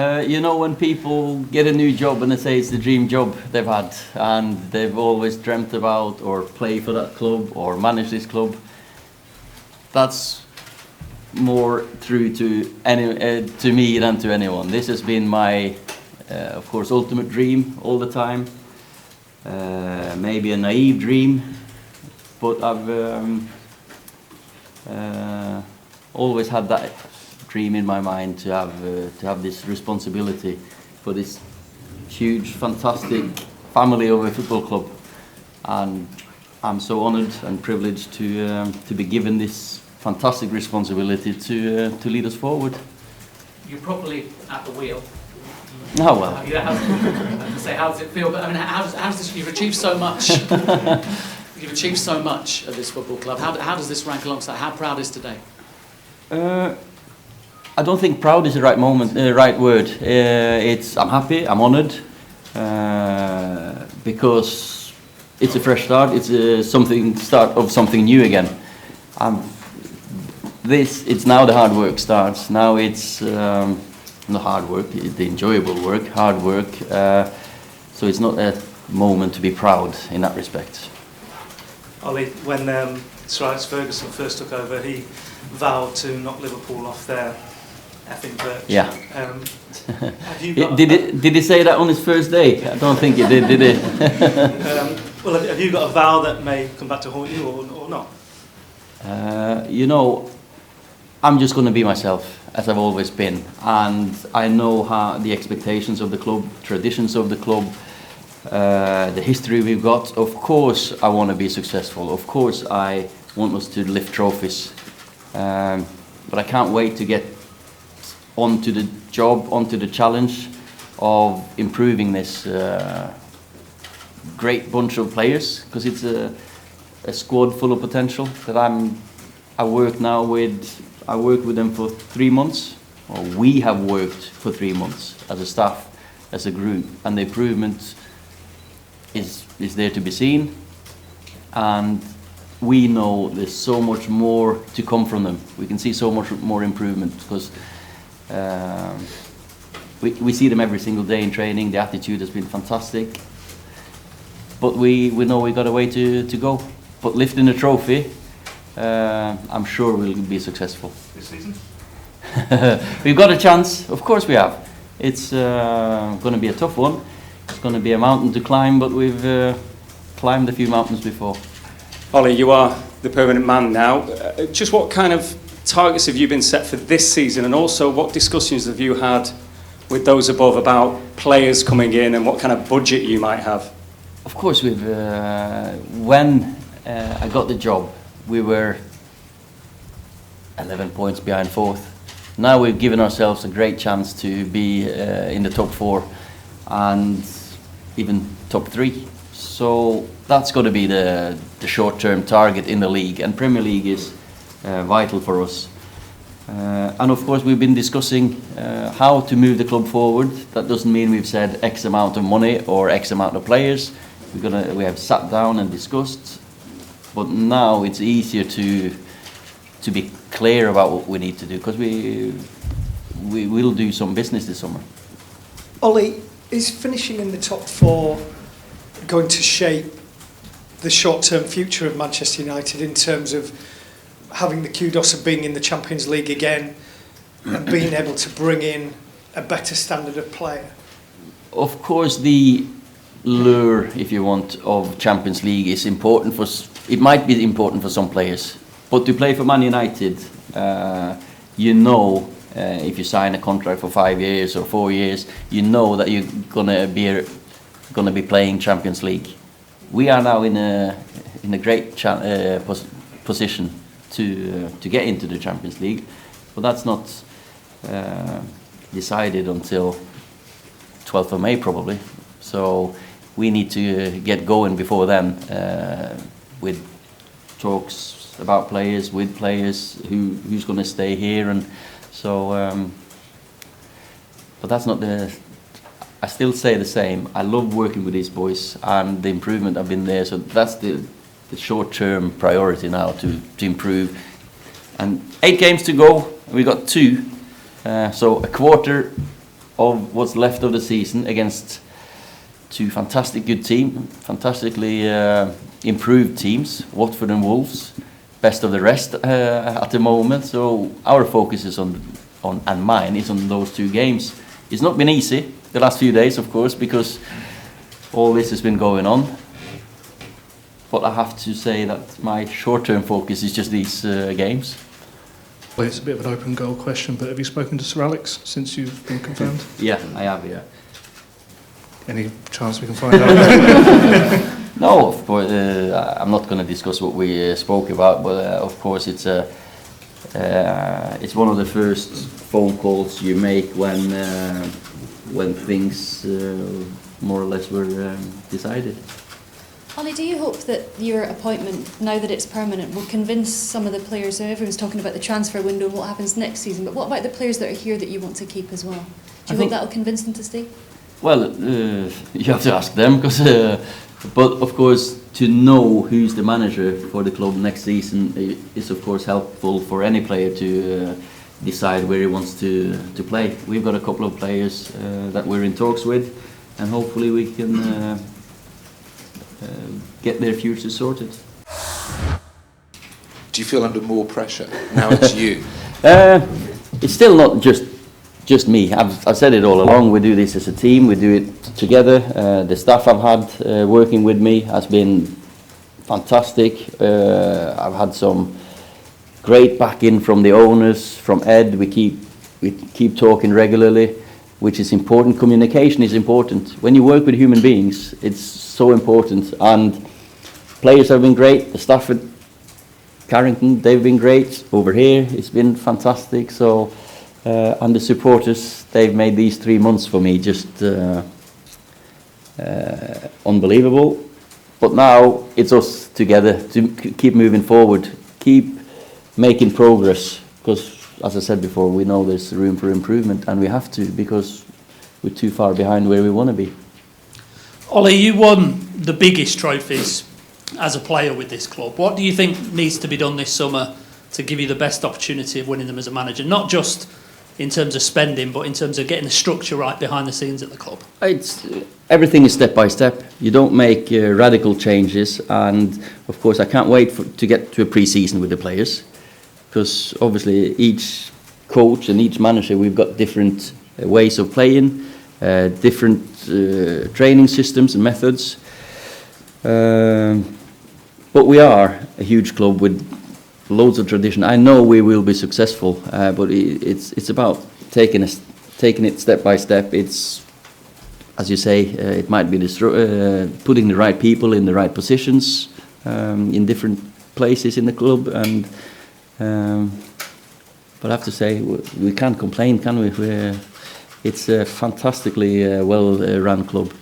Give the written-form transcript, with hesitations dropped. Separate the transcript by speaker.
Speaker 1: You know, when people get a new job and they say it's the dream job they've had and they've always dreamt about or play for that club or manage this club, that's more true to me than to anyone. This has been my, of course, ultimate dream all the time. Maybe a naive dream, but I've always had that dream in my mind to have this responsibility for this huge, fantastic family of a football club, and I'm so honoured and privileged to be given this fantastic responsibility to lead us forward.
Speaker 2: You're properly at the wheel.
Speaker 1: Oh well.
Speaker 2: How does it feel? But I mean, how does this? You've achieved so much. You've achieved so much at this football club. How does this rank alongside? How proud is today?
Speaker 1: I don't think proud is the right word. I'm happy, I'm honoured, because it's a fresh start. It's start of something new again. It's now the hard work starts. Now it's not hard work, the enjoyable work, hard work. So it's not a moment to be proud in that respect.
Speaker 3: Ole, when Sir Alex Ferguson first took over, he vowed to knock Liverpool off their effing perch.
Speaker 1: Yeah.
Speaker 3: Have you got,
Speaker 1: did he say that on his first day? I don't think he did he?
Speaker 3: Well, have you got a vow that may come back to haunt you or not?
Speaker 1: You know, I'm just going to be myself, as I've always been. And I know how the expectations of the club, traditions of the club, the history we've got. Of course I want to be successful. Of course I want us to lift trophies. But I can't wait to get onto the job, onto the challenge of improving this great bunch of players, because it's a squad full of potential that I work with them for 3 months, or we have worked for 3 months as a staff, as a group, and the improvement is there to be seen, and we know there's so much more to come from them. We can see so much more improvement, because we see them every single day in training. The attitude has been fantastic, but we know we got a way to go. But lifting a trophy, I'm sure we'll be successful.
Speaker 3: This season?
Speaker 1: We've got a chance, of course we have. It's going to be a tough one. It's going to be a mountain to climb, but we've climbed a few mountains before.
Speaker 4: Ole, you are the permanent man now. Just what kind of targets have you been set for this season, and also what discussions have you had with those above about players coming in and what kind of budget you might have?
Speaker 1: Of course, when I got the job, we were 11 points behind fourth. Now we've given ourselves a great chance to be in the top 4 and even top 3. So that's got to be the short-term target in the league, and Premier League is vital for us. And of course we've been discussing how to move the club forward. That doesn't mean we've said X amount of money or X amount of players. We have sat down and discussed, but now it's easier to be clear about what we need to do, because we will do some business this summer.
Speaker 5: Ole, is finishing in the top 4 going to shape the short-term future of Manchester United in terms of having the kudos of being in the Champions League again and being able to bring in a better standard of player?
Speaker 1: Of course, the lure, if you want, of Champions League is important it might be important for some players, but to play for Man United, if you sign a contract for 5 years or 4 years, you know that you're gonna be playing Champions League. We are now in a great position to get into the Champions League, but that's not decided until 12th of May probably. So we need to get going before then, with talks about players, with players, who's going to stay here, and so. But that's not I still say the same. I love working with these boys, and the improvement have been there. So that's the short-term priority now, to improve. And 8 games to go. We got 2, so a quarter of what's left of the season against two fantastic good team, fantastically improved teams, Watford and Wolves, best of the rest at the moment. So our focus is on and mine is on those two games. It's not been easy the last few days, of course, because all this has been going on. But I have to say that my short-term focus is just these games.
Speaker 6: Well, it's a bit of an open goal question, but have you spoken to Sir Alex since you've been confirmed?
Speaker 1: Yeah, I have, yeah.
Speaker 6: Any chance we can find out?
Speaker 1: No, of course, I'm not going to discuss what we spoke about, but of course it's one of the first phone calls you make when things more or less were decided.
Speaker 7: Ollie, do you hope that your appointment, now that it's permanent, will convince some of the players? So everyone's talking about the transfer window and what happens next season, but what about the players that are here that you want to keep as well? Do you hope that will convince them to stay?
Speaker 1: Well, you have to ask them, because, but of course, to know who's the manager for the club next season is of course helpful for any player to decide where he wants to play. We've got a couple of players that we're in talks with, and hopefully we can get their future sorted.
Speaker 8: Do you feel under more pressure now it's you?
Speaker 1: It's still not just me. I've said it all along. We do this as a team. We do it together. The staff I've had working with me has been fantastic. I've had some great backing from the owners, from Ed. We keep talking regularly, which is important. Communication is important. When you work with human beings, it's so important. And players have been great. The staff at Carrington, they've been great. Over here, it's been fantastic. So, and the supporters, they've made these 3 months for me just unbelievable. But now it's us together to keep moving forward, keep making progress, because as I said before, we know there's room for improvement, and we have to, because we're too far behind where we want to be.
Speaker 9: Ollie, you won the biggest trophies as a player with this club. What do you think needs to be done this summer to give you the best opportunity of winning them as a manager? Not just in terms of spending, but in terms of getting the structure right behind the scenes at the club.
Speaker 1: Everything is step by step. You don't make radical changes, and of course I can't wait to get to a pre-season with the players, because obviously each coach and each manager, we've got different ways of playing, different training systems and methods, but we are a huge club with loads of tradition. I know we will be successful, but it's about taking it step by step. It's, as you say, it might be putting the right people in the right positions in different places in the club, and but I have to say we can't complain, can we? It's a fantastically well run club.